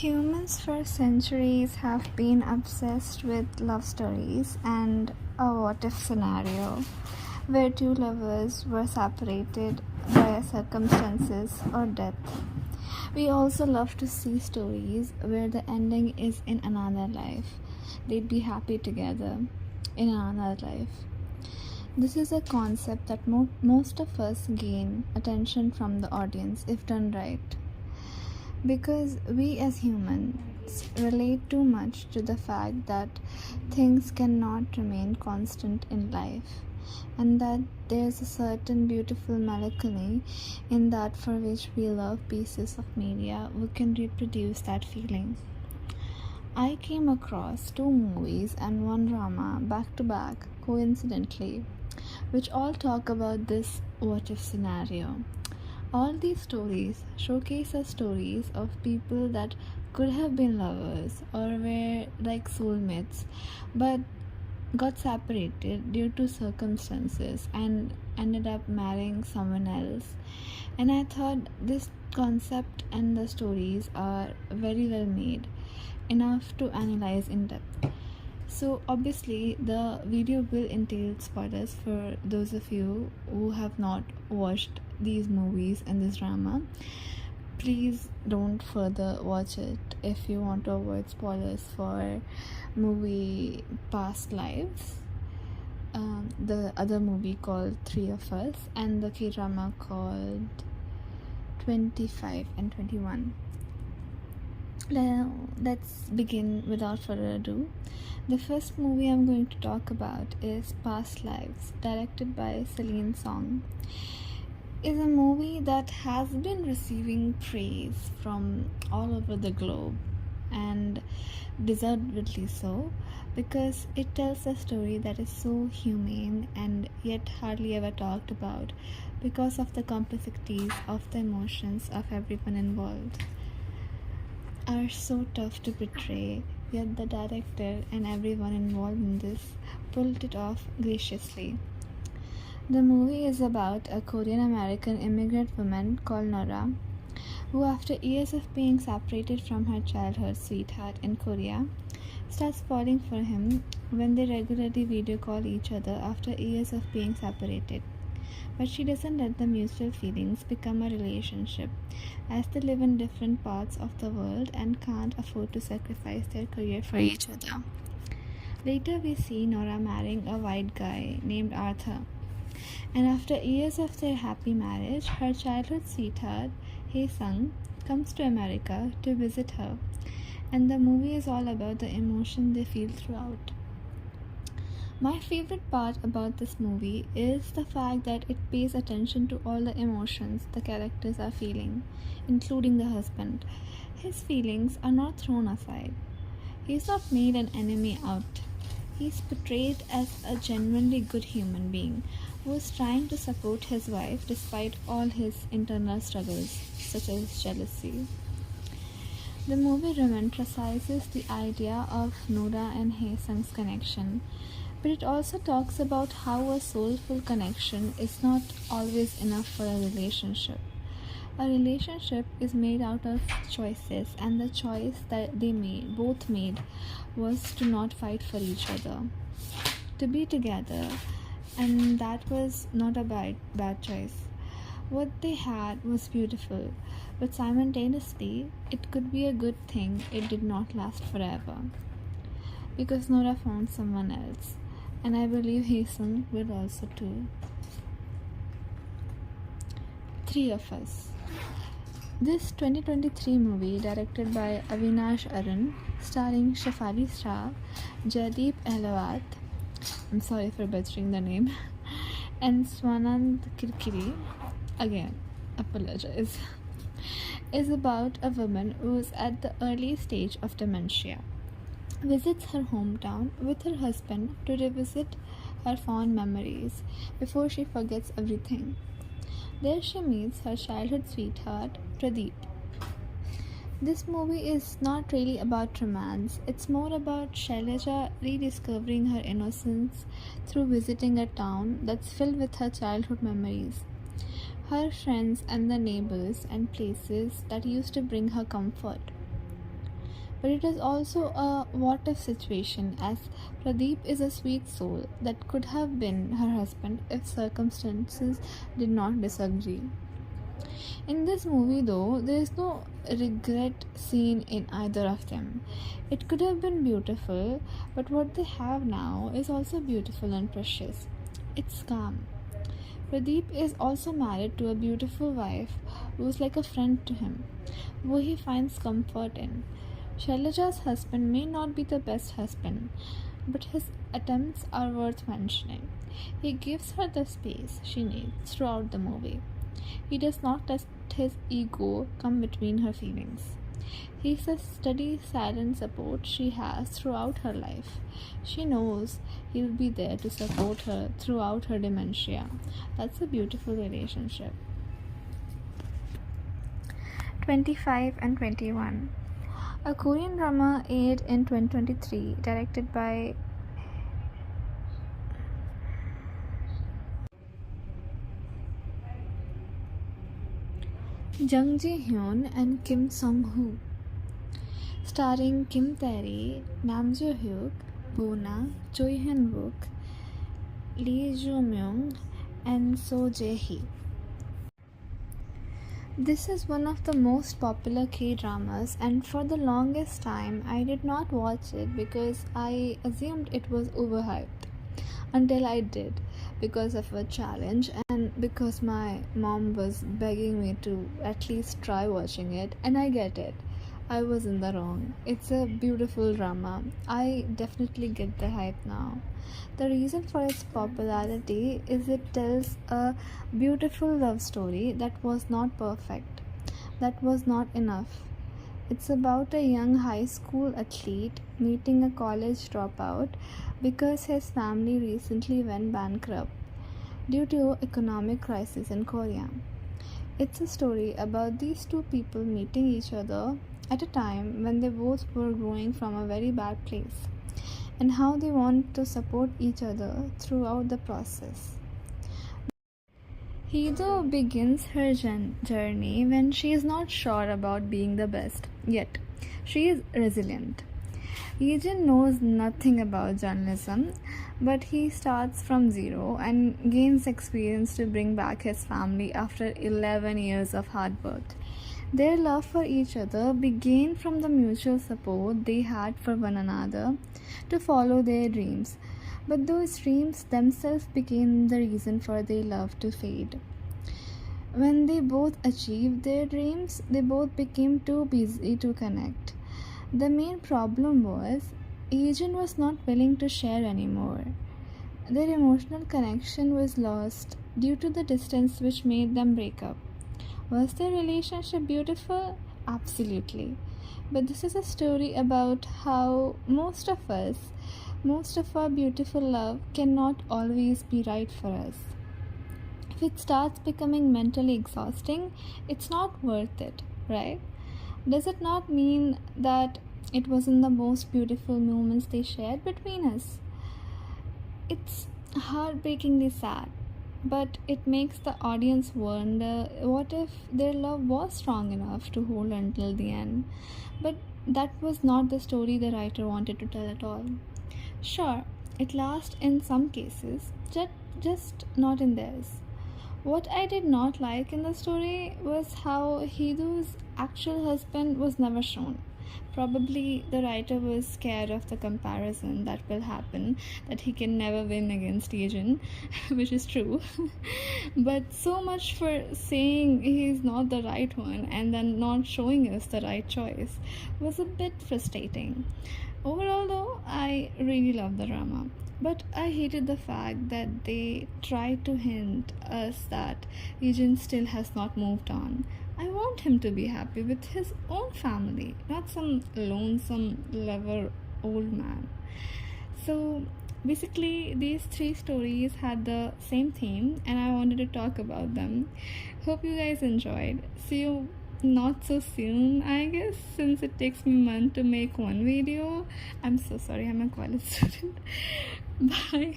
Humans for centuries have been obsessed with love stories and a what if scenario where two lovers were separated by circumstances or death. We also love to see stories where the ending is in another life. They'd be happy together in another life. This is a concept that most of us gain attention from the audience if done right. Because we as humans relate too much to the fact that things cannot remain constant in life, and that there's a certain beautiful melancholy in that for which we love pieces of media who can reproduce that feeling. I came across two movies and one drama back to back coincidentally, which all talk about this what if scenario. All these stories showcase us stories of people that could have been lovers or were like soulmates but got separated due to circumstances and ended up marrying someone else. And I thought this concept and the stories are very well made, enough to analyze in depth. So, obviously, the video will entail spoilers for those of you who have not watched these movies and this drama. Please don't further watch it if you want to avoid spoilers for movie Past Lives, the other movie called Three of Us, and the K drama called 25 and 21. Now, let's begin without further ado. The first movie I'm going to talk about is Past Lives, directed by Celine Song. It's a movie that has been receiving praise from all over the globe, and deservedly so, because it tells a story that is so humane and yet hardly ever talked about because of the complexities of the emotions of everyone involved are so tough to portray, yet the director and everyone involved in this pulled it off graciously. The movie is about a Korean American immigrant woman called Nora, who, after years of being separated from her childhood sweetheart in Korea, starts falling for him when they regularly video call each other after years of being separated. But she doesn't let the mutual feelings become a relationship, as they live in different parts of the world and can't afford to sacrifice their career for each other. Later, we see Nora marrying a white guy named Arthur. And after years of their happy marriage, her childhood sweetheart, Hae Sung, comes to America to visit her. And the movie is all about the emotion they feel throughout. My favorite part about this movie is the fact that it pays attention to all the emotions the characters are feeling, including the husband. His feelings are not thrown aside. He's not made an enemy out. He's portrayed as a genuinely good human being who is trying to support his wife despite all his internal struggles, such as jealousy. The movie romanticizes the idea of Nora and Hae Sung's connection, but it also talks about how a soulful connection is not always enough for a relationship. A relationship is made out of choices, and the choice that they both made was to not fight for each other, to be together, and that was not a bad choice. What they had was beautiful, but simultaneously, it could be a good thing it did not last forever, because Nora found someone else, and I believe Hae Sung will also too. Three of Us. This 2023 movie, directed by Avinash Arun, starring Shefali Shah, Jaideep Ahlawat, I'm sorry for butchering the name, and Swanand Kirkiri, again, apologize, is about a woman who is at the early stage of dementia, visits her hometown with her husband to revisit her fond memories before she forgets everything. There she meets her childhood sweetheart, Pradeep. This movie is not really about romance, it's more about Shailaja rediscovering her innocence through visiting a town that's filled with her childhood memories, her friends and the neighbors and places that used to bring her comfort. but it is also a what if situation, as Pradeep is a sweet soul that could have been her husband if circumstances did not disagree. In this movie, though, there is no regret scene in either of them. It could have been beautiful, but what they have now is also beautiful and precious. It's calm. Pradeep is also married to a beautiful wife who is like a friend to him, who he finds comfort in. Shailaja's husband may not be the best husband, but his attempts are worth mentioning. He gives her the space she needs throughout the movie. He does not let his ego come between her feelings. He's a steady, silent support she has throughout her life. She knows he'll be there to support her throughout her dementia. That's a beautiful relationship. 25 and 21. A Korean drama aired in 2023, directed by Jung Ji-hyun and Kim Song-hoo, starring Kim Tae-ri, Nam Jo-hyuk, Bona, Choi Hyun-wook, Lee Jo-myung, and So Jae-hee. This is one of the most popular K-dramas, and for the longest time I did not watch it because I assumed it was overhyped. Until I did, because of a challenge and because my mom was begging me to at least try watching it, and I get it. I was in the wrong. It's a beautiful drama. I definitely get the hype now. The reason for its popularity is it tells a beautiful love story that was not perfect, that was not enough. It's about a young high school athlete meeting a college dropout because his family recently went bankrupt due to economic crisis in Korea. It's a story about these two people meeting each other at a time when they both were growing from a very bad place, and how they want to support each other throughout the process. Hee-do begins her journey when she is not sure about being the best, yet she is resilient. Yejin knows nothing about journalism, but he starts from zero and gains experience to bring back his family after 11 years of hard work. Their love for each other began from the mutual support they had for one another to follow their dreams, but those dreams themselves became the reason for their love to fade. When they both achieved their dreams, they both became too busy to connect. The main problem was Yejin was not willing to share anymore. Their emotional connection was lost due to the distance which made them break up. Was their relationship beautiful? Absolutely. But this is a story about how most of our beautiful love cannot always be right for us. If it starts becoming mentally exhausting, it's not worth it, right? Does it not mean that it wasn't the most beautiful moments they shared between us? It's heartbreakingly sad, but it makes the audience wonder what if their love was strong enough to hold until the end. But that was not the story the writer wanted to tell at all. Sure, it lasts in some cases, just not in theirs. What I did not like in the story was how Hee-do's actual husband was never shown. Probably the writer was scared of the comparison that will happen, that he can never win against Yejin, which is true. But so much for saying he's not the right one and then not showing us the right choice was a bit frustrating. Overall, though, I really love the drama. But I hated the fact that they tried to hint us that Yejin still has not moved on. I want him to be happy with his own family, not some lonesome lover old man. So basically, these three stories had the same theme, and I wanted to talk about them. Hope you guys enjoyed. See you not so soon, I guess, since it takes me a month to make one video. I'm so sorry, I'm a college student. Bye.